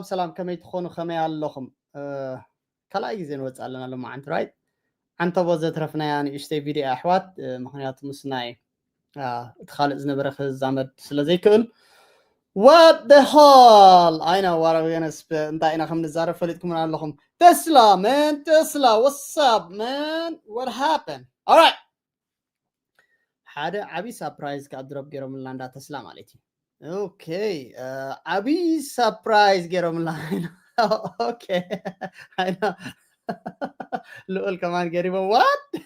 سلام كمي تخونو خمي اللهم كلا يزين وصلنا لما عند رايت انت وزت رفنا يعني اشتي فيديو احوات مخنيات مسناي تخالق زنبرخ زامد سلازي كل what the hell I know what I'm gonna spend انت انا خم نزار فلتكم انا لهم Tesla man Tesla what's up man what happened all right حدا عبي سربرايز كأضرب جيرو من لاندا تسلا مالتي اوكي عبي سربرايز جيرو من لاندا اوكي I know لقول كمان قريبا what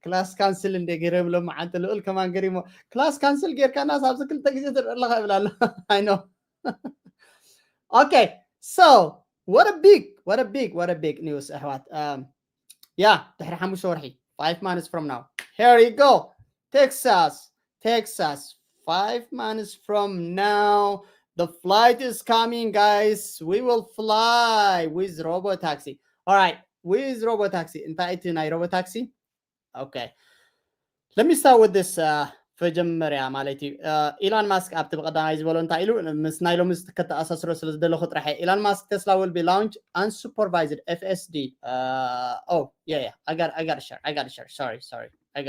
كلاس كانسل اندي قريب لما انت لقول كمان قريبا كلاس كانسل غير كان ناس ابسك كل تجي الله قبل I know okay so what a big news احوات yeah تحري حمو شورحي 5 minutes from now here you go Texas 5 minutes from now the flight is coming guys we will fly with robotaxi all right with robotaxi انت robotaxi okay let me start with this فجمريا مالتي إيلون ماسك أبت بقدام يزبلون انت إلو مسنايلو مستكت أساس رسل دلو خط رحي إيلون ماسك Tesla will be launched unsupervised FSD oh yeah I got to share sorry I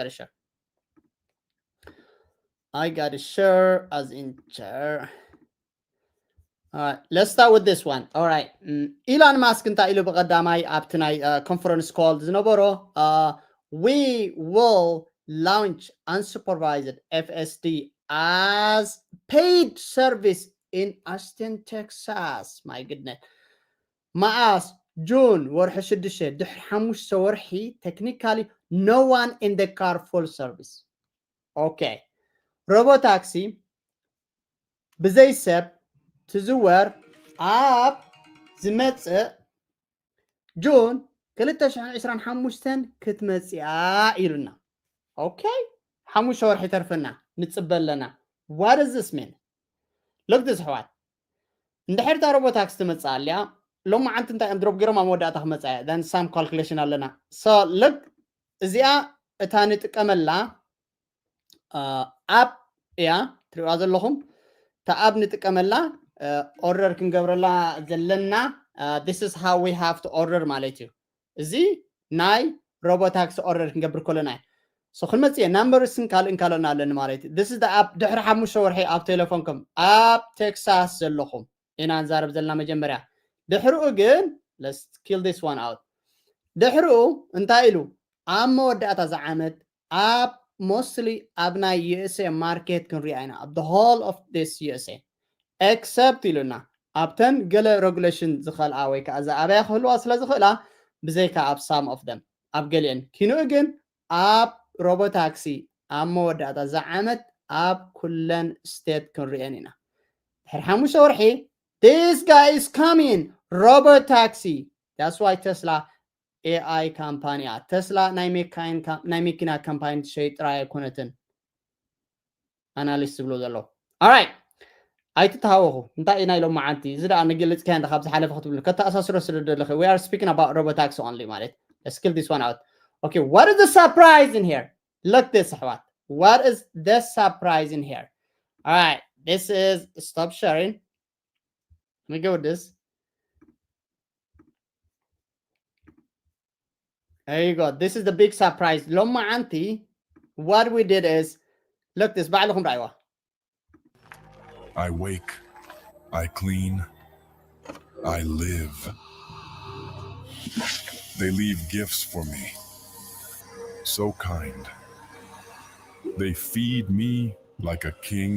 got to share as in share all right let's start with this one all right Elon Musk انت إلو بقدامي أبتناي conference call زنبرو we will launch unsupervised FSD as paid service in Austin, Texas. My goodness. Maas June ورح شدشة دحر حموش سورحي technically no one in the car full service. Okay. Robotaxi بزي سب تزور اب زمت جون كلتا عشران حموشتن كتمسيا إلنا okay حموش ورحي ترفنا نتصبل لنا what does this mean look this حوات ندحر تا روبوتاكس تمصاليا لما عنت انت اندروب غير ما موداتا خمصايا then some calculation لنا so look ازيا اتا نጥቀመላ اب يا تروا ዘለኹም تا اب نጥቀመላ order ክንገብረላ ዘለና this is how we have to order ማለት እዩ እዚ ናይ robotaxi order ክንገብር ከለና so خلمتي numbers ካልእን ኣለና ማለት this is the app ድሕሪ 5 ወርሒ ኣብ ቴሌፎንኩም app Texas ዘለኹም ኢና ንዛረብ ዘለና መጀመርያ ድሕሪኡ ግን let's kill this one out ድሕሪኡ እንታይ ኢሉ ኣብ መወዳእታ ዝዓመት app mostly ኣብ ናይ USA market ክንሪኣ ኢና ኣብ the whole of this USA except ኢሉና ኣብተን ገለ regulation ዝኸልኣ ወይ ከዓ ዝኣበያ ክህልዋ ስለ ዝኽእላ ብዘይካ ኣብ some of them ኣብ ገሊአን ኪንኡ ግን ኣብ robotaxi ኣብ መወዳእታ ዝዓመት ኣብ ኩለን state ክንሪአን ኢና ድሕሪ 5 ወርሒ this guy is coming robotaxi that's why Tesla AI company Tesla ናይ መኪና ካምፓኒ ትሸይጥ ጥራይ ኣይኮነትን analyst ብሎ ዘሎ all right ኣይትታወኹ እንታይ ኢና ኢሎም ማዓንቲ ዝዳ ንግልጽ ከንደ ካብ ዝሓለፈ ክትብሉ ከተኣሳስሮ ስለደለኸ we are speaking about robotaxi only ማለት let's kill this one out okay what is the surprise in here look this what is the surprise in here all right this is stop sharing let me go with this there you go this is the big surprise لما anti what we did is look this بعلكم رأيوه I wake, I clean, I live. They leave gifts for me. So kind. They feed me like a king.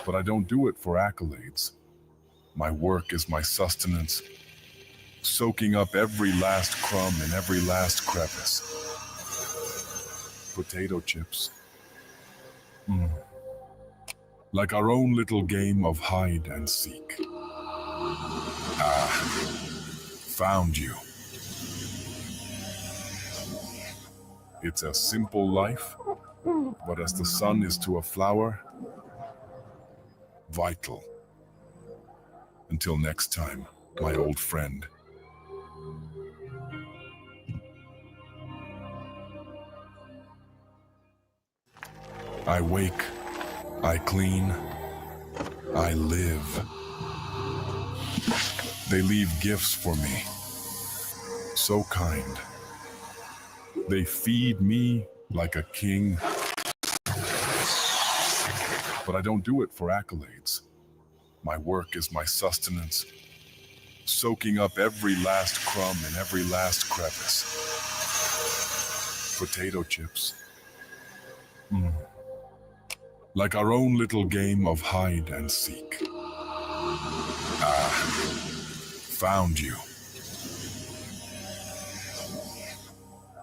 But I don't do it for accolades. My work is my sustenance, soaking up every last crumb in every last crevice. Potato chips. Like our own little game of hide and seek. Found you. It's a simple life, but as the sun is to a flower, vital. Until next time, my old friend. I wake, I clean, I live. They leave gifts for me. So kind. They feed me like a king. But I don't do it for accolades. My work is my sustenance, soaking up every last crumb in every last crevice. Potato chips. Like our own little game of hide and seek. Found you.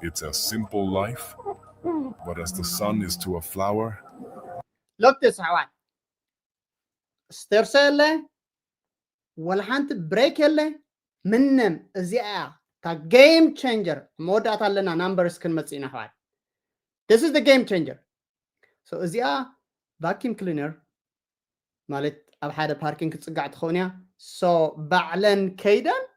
It's a simple life, but as the sun is to a flower, look this حوان استرسل ولا حنت بريك يلي منم ازياء تا game changer مودات لنا numbers كن متسينا حوان. This is the game changer. So ازياء vacuum cleaner مالت اب حدا باركينج تصقع تخونيا so بعلن كيدن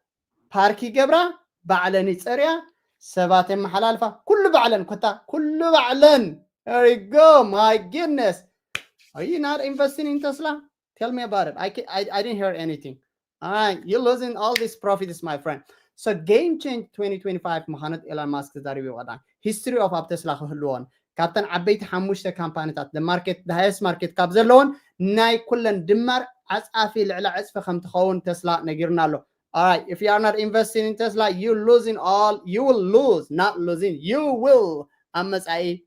باركي قبرا بعلن يتصريا سبات محلالفة كل بعلن كتا كل بعلن. There you go. My goodness. Are you not investing in Tesla? Tell me about it. I didn't hear anything. All right, you're losing all this profits, my friend. So game change 2025 مهند إلى ماسك تدري بوضع history of Tesla هلون كابتن عبيت حموشة كامبانيات the market the highest market cap زلون ناي كلن دمر عصافي العلا عصفة خم تخون تسلا نجرنا له. All right, if you are not investing in Tesla, you're losing all. You will lose, not losing. You will. أمس أي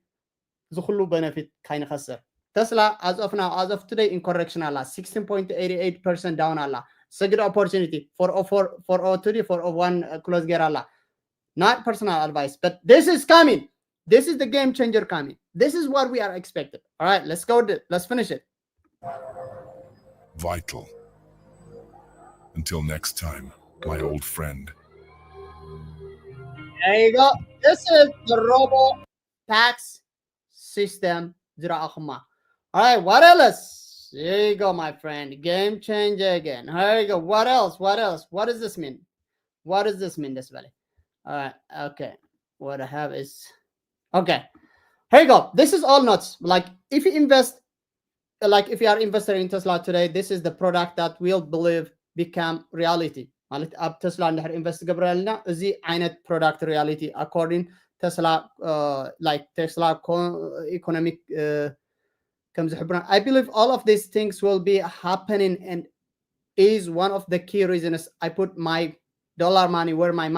زخلو benefit كاين خسر. Tesla as of now, as of today in correction Allah 16.88% down Allah. It's a good opportunity for 403 401 close gear Allah. Not personal advice, but this is coming. This is the game changer coming. This is what we are expected. All right, let's go. Let's finish it. vital. Until next time, my old friend. There you go. This is the robo tax system. All right, what else? There you go, my friend. Game changer again. Here you go. What else? What else? What does this mean? What does this mean, this valley? All right, okay. What I have is okay. Here you go. This is all nuts. Like if you invest, like if you are investor in Tesla today, this is the product that we'll believe become reality. ማለት ኣብ ተስላ እንድሕር ኢንቨስት ገብረልና እዚ ዓይነት ፕሮዳክት ሪያሊቲ according ተስላ like Tesla economic ከም ዝሕብሩና I believe all of these things will be happening and is one of the key reasons I put my dollar money where my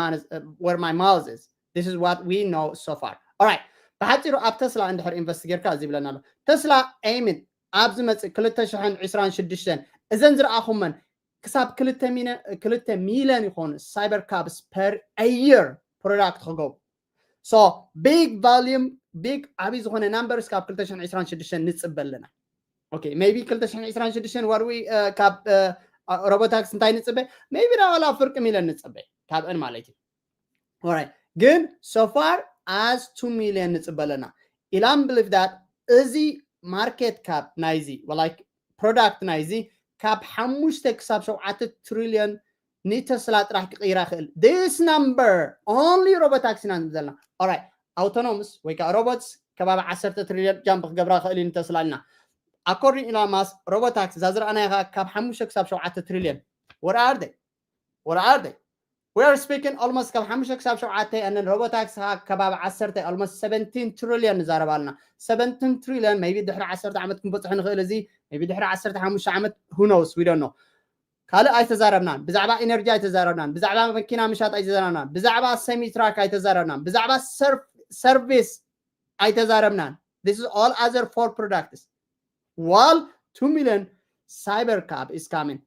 mouth is. This is what we know so far. All right. ብሓፂሩ ኣብ ተስላ እንድሕር ኢንቨስት ጌርካ እዚ ይብለና ኣሎ ተስላ ኤይምን ኣብ ዝመፅእ 2026 እዘን ዝረኣኹመን ክሳብ 2 ሚሊዮን ይኾኑ ሳይበር ካብስ per a year product ክገቡ so big volume big ዓብይ ዝኾነ numbers ካብ 2026 ንፅበለና okay maybe 2026 ወርዊ ካብ robotaxi እንታይ ንፅበ maybe ዳዋላ ፍርቂ ሚሊዮን ንፅበ ካብአን ማለት እዩ alright ግን so far as 2 million ንፅበለና ኢላም believe that እዚ market cap ናይዚ like product ናይዚ ካብ 5 ክሳብ 7 ትሪሊዮን ንተስላ ጥራሕ ክቕይራ ክእል this number only robotaxi ና ንዘልና alright autonomous ወይ ከዓ robots ከባቢ 10 ትሪሊዮን ጃምፕ ክገብራ ክእል ንተስላልና according Elon Musk robotaxi ዛዝራእናይ ካብ 5 ክሳብ 7 ትሪሊዮን what are they we are speaking almost ካብ 5 ክሳብ 7 and then robotaxi ከባቢ 10 almost 17 trillion زاربالنا 17 trillion maybe ድሕሪ 10 ዓመት ክንበፅሕ ንኽእል እዚ maybe ድሕሪ 15 ዓመት who knows we don't know ካለ ኣይተዛረብናን ብዛዕባ ኤነርጂ ኣይተዛረብናን ብዛዕባ መኪና ምሻጥ ኣይተዛረብናን ብዛዕባ ሰሚ ትራክ ኣይተዛረብናን ብዛዕባ ሰርቪስ ኣይተዛረብናን this is all other four products while 2 million cyber cap is coming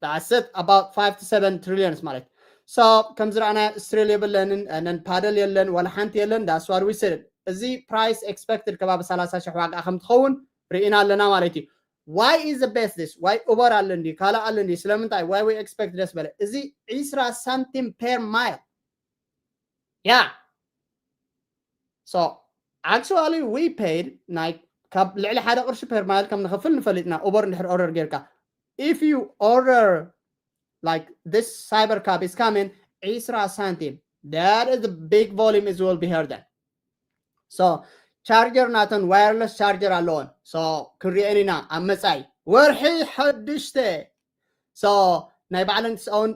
that's it about 5 to 7 trillions ማለት so comes rana Australia belen and then paddle yellen wala حنت yellen that's what we said እዚ price expected ከባቢ 30 ሺህ ዋጋ ከም ትኸውን ርኢና ኣለና ማለት እዩ why is the best this why over all እንዲ ካላ አለ እንዲ ስለምንታይ why we expect this በለ እዚ 20 ሳንቲም per mile yeah so actually we paid like ካብ ልዕሊ ሓደ ቅርሺ per mile ከም ንኸፍል ንፈልጥና ኦቨር እንድሕር ኦርደር ጌርካ if you order like this cyber cap is coming 20 centime that is the big volume is will be here then so charger not on wireless charger alone so creating a amazai ወርሒ ሓድሽተ so ናይ ባዕለን its own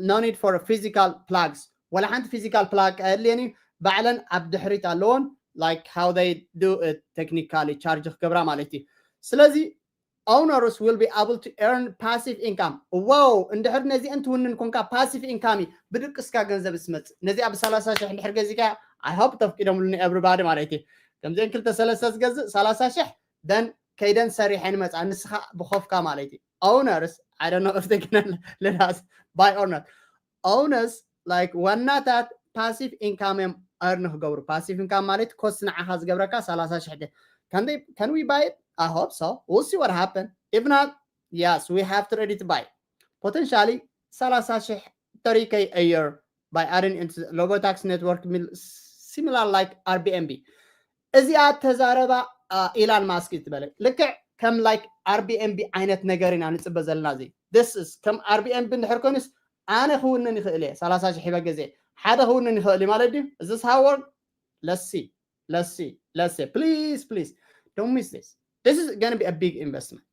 no need for a physical plugs ወላ ሓንቲ physical plug ኣድልየኒ ባዕለን ኣብ ድሕሪት ኣለዎን like how they do it technically charge ክገብራ ማለት እዩ ስለዚ owners will be able to earn passive income wow እንድሕር ነዚአን ትውንን ኮንካ passive income ብድቅስካ ገንዘብ ስመጽ ነዚ ኣብ 30,000 እንድሕር ገዚካ I hope ተፍቂዶምልኒ everybody ማለት እዩ ከምዘን ክልተ ሰለስተ ዝገዝእ 30,000 then ከይደን ሰሪሐን መጻ ንስኻ ብኾፍካ ማለት እዩ owners I don't know if they can let us buy or not owners like ወናታት passive income earn ክገብሩ passive income ማለት ኮስት ንዓኻ ዝገብረካ 30,000 can we buy it I hope so we'll see what happens if not yes we have to ready to buy potentially 30,000 a year by adding into Robotax network similar like Airbnb እዚኣ ተዛረባ ኢላን ማስክ ትበለ ልክዕ ከም like Airbnb ዓይነት ነገር ኢና ንጽበ ዘለና እዚ this is ከም Airbnb እንድሕር ኮይንስ ኣነ ክውንን ይኽእል እየ 30,000 ሒበ ገዜ ሓደ ክውንን ይኽእል ማለት እዩ is this how work let's see please don't miss this is going to be a big investment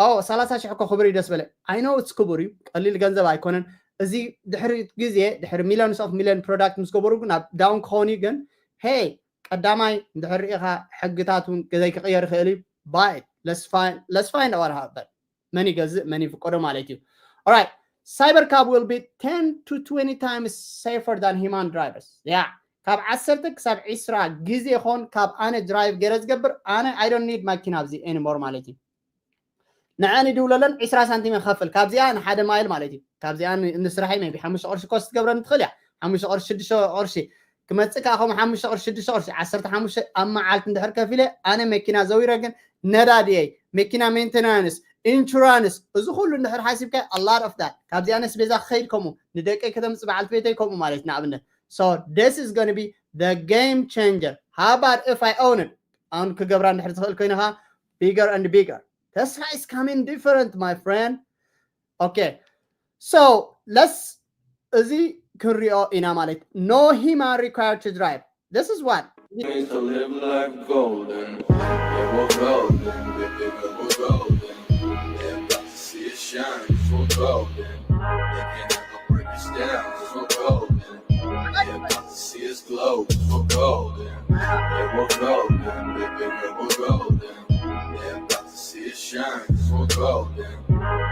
oh 30,000 እኮ ክብሪ ደስ በለ I know it's ክቡር እዩ ቀሊል ገንዘብ ኣይኮነን እዚ ድሕሪ ግዜ ድሕሪ millions of million product ምስ ገበሩ ግን ኣብ ዳውን ክኾን ግን hey ቀዳማይ ድሕሪ ኢኻ ሕግታቱን ገዘይ ክቕየር ይኽእል እዩ buy it let's find out what happened many ገዝእ many ፍቆዶ ማለት እዩ all right cybercab will be 10 to 20 times safer than human drivers yeah ካብ 10 ክሳብ 20 ግዜ ይኾን ካብ ኣነ ድራይቭ ገይረ ዝገብር ኣነ I don't need መኪና ኣብዚ anymore ማለት እዩ ንዓኒ ድውለለን 20 ሳንቲም ይኸፍል ካብዚኣ ንሓደ ማይል ማለት እዩ ካብዚኣ ንስራሐይ maybe 5 ቅርሺ ኮስት ትገብረን ትኽእል እያ 5 ቅርሺ 6 ቅርሺ ክመጽእ ካኹም 5 ቅርሺ 6 ቅርሺ 15 ኣብ መዓልቲ እንድሕር ከፊለ ኣነ መኪና ዘዊረ ግን ነዳድየ መኪና ሜንቴናንስ ኢንሹራንስ እዚ ሁሉ እንድሕር ሓሲብካ a lot of that ካብዚኣ ነስቤዛ ክኸይድ ከምኡ ንደቀይ ከተምጽእ በዓልቲ ቤተይ ከምኡ ማለት ንኣብነት so this is going to be the game changer how about if I own it አሁን ክገብራ እንድሕር ትኽእል ኮይንኻ bigger and bigger Tesla is coming different my friend okay so let's እዚ ክሪኦ ኢና ማለት no human required to drive this is what Means to live like golden. Yeah, we're golden. We're golden. Yeah, about to see it shine. 'Cause we're golden. They can't ever break us down. 'Cause we're golden. Yeah, about to see us glow. 'Cause we're golden. Yeah, we're golden. We're golden. Yeah, about to see it shine. 'Cause we're golden.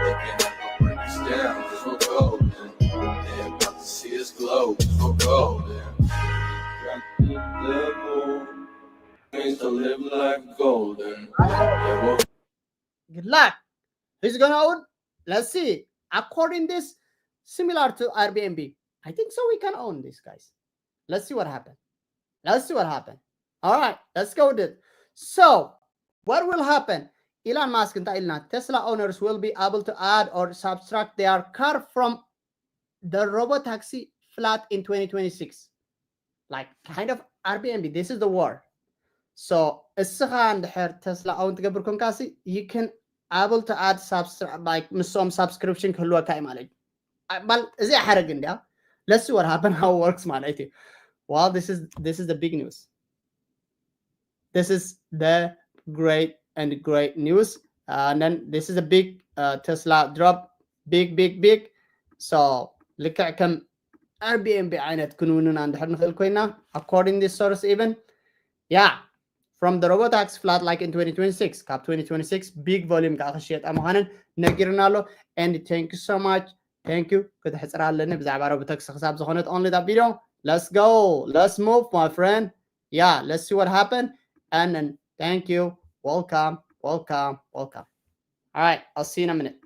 They can't ever break us down. 'Cause we're golden. Yeah, about to see us glow. 'Cause we're golden. Means to live like golden. Yeah, we're good luck who's gonna own let's see according this similar to Airbnb I think so we can own this guys let's see what happens all right let's go with it so what will happen Elon Musk and Tesla owners will be able to add or subtract their car from the robotaxi flat in 2026 like kind of Airbnb this is the word so እስኻ እንድሕር Tesla own ትገብር ኮንካሲ you can able to add like some subscription ክህልወካ እዩ ማለት እዩ እዚ ሓረግ እንዲያ let's see what happen how it works ማለት እዩ wow this is the big news this is the great news and then this is a big Tesla drop big so ልክዕ ከም Airbnb ዓይነት ክንውንና እንድሕር ንኽእል ኮይና according this source even yeah from the robotax flat like in 2026 cap 2026 big volume ka khashiyat amahanan nagirnalo and thank you so much thank you ክትሕጽራለኒ ብዛዕባ robotax xisab ዝኾነት only that video let's go let's move my friend yeah let's see what happened and then thank you welcome all right I'll see you in a minute